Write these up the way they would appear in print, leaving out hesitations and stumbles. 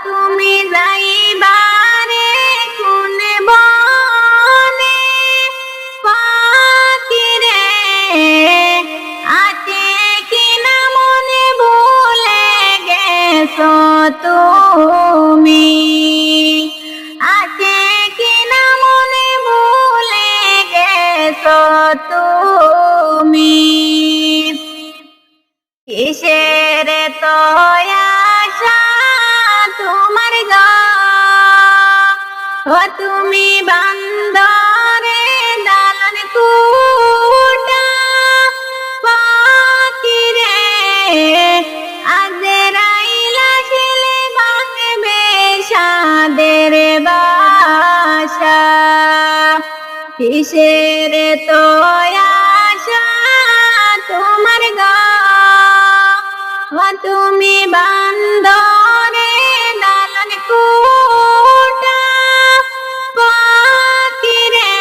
তুমি যাইবারে কোন বনে পাখি রে আছে কিনা মনে ভুলে গেছো তুমি আছে কিনা মনে ভুলে গেছো তুমি কিসের তো আশা তোমার গো তুমি বান্দরে দালান কুটা পাখি রে আজরাইলা ছেলে ভাঙবে সাদের বাসা কিসের তো আশা তোমার গো তুমি বান্দরে দালান কুটা পাখি রে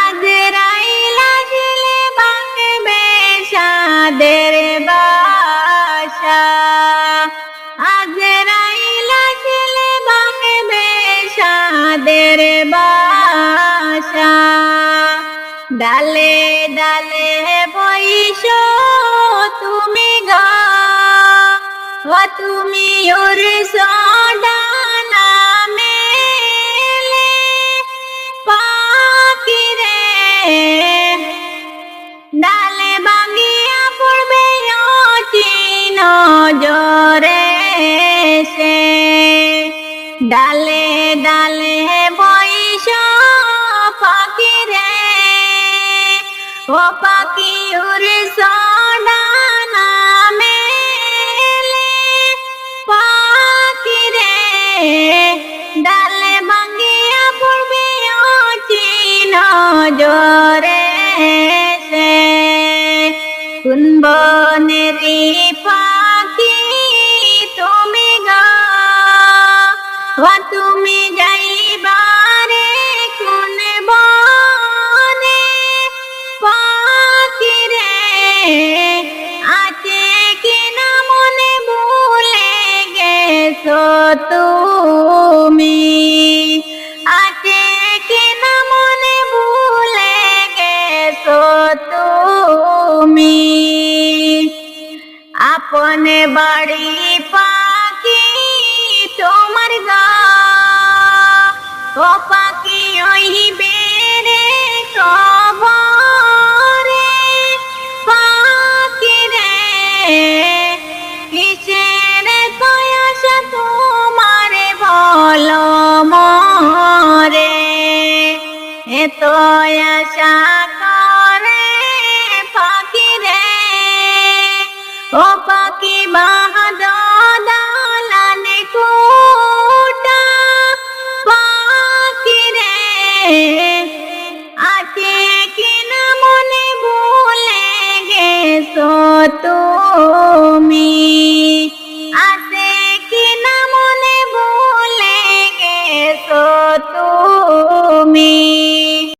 আজরাইলা ছেলে ভাঙবে সাদের বাসা আজরাইলা ছেলে ভাঙবে সাদের বাসা ডালে ডালে বইসো তুমি গো তুমি উড়ছো ডানা মেলে পাখি রে ডালে ভাঙিয়া পড়বে অচিন জোরে সে ডালে ডালে বইসো পাখি রে ও পাখি উড়ছো ডানা মেলে পাখি রে ডালে ভাঙিয়া পড়বে অচিন জোরে সে কোন বনেরি পাখি তুমি গো তুমি যাইবারে কোন বনে পাখি রে আছে কিনা মনে ভুলে গেছো তুমি আছে কিনা মনে ভুলে গেছো তুমি আপনে বাড়ি পাখি তোমার গো ও পাখি হইবে রে কবরে পাখি রে কিসের আশা তোমার বলো মরে এত আশা করে পাখি রে ও পাখি বাহাদালান কুটা পাখি রে আছে কিনা মনে ভুলে গেছো তুমি আছে কিনা মনে ভুলে গেছো তুমি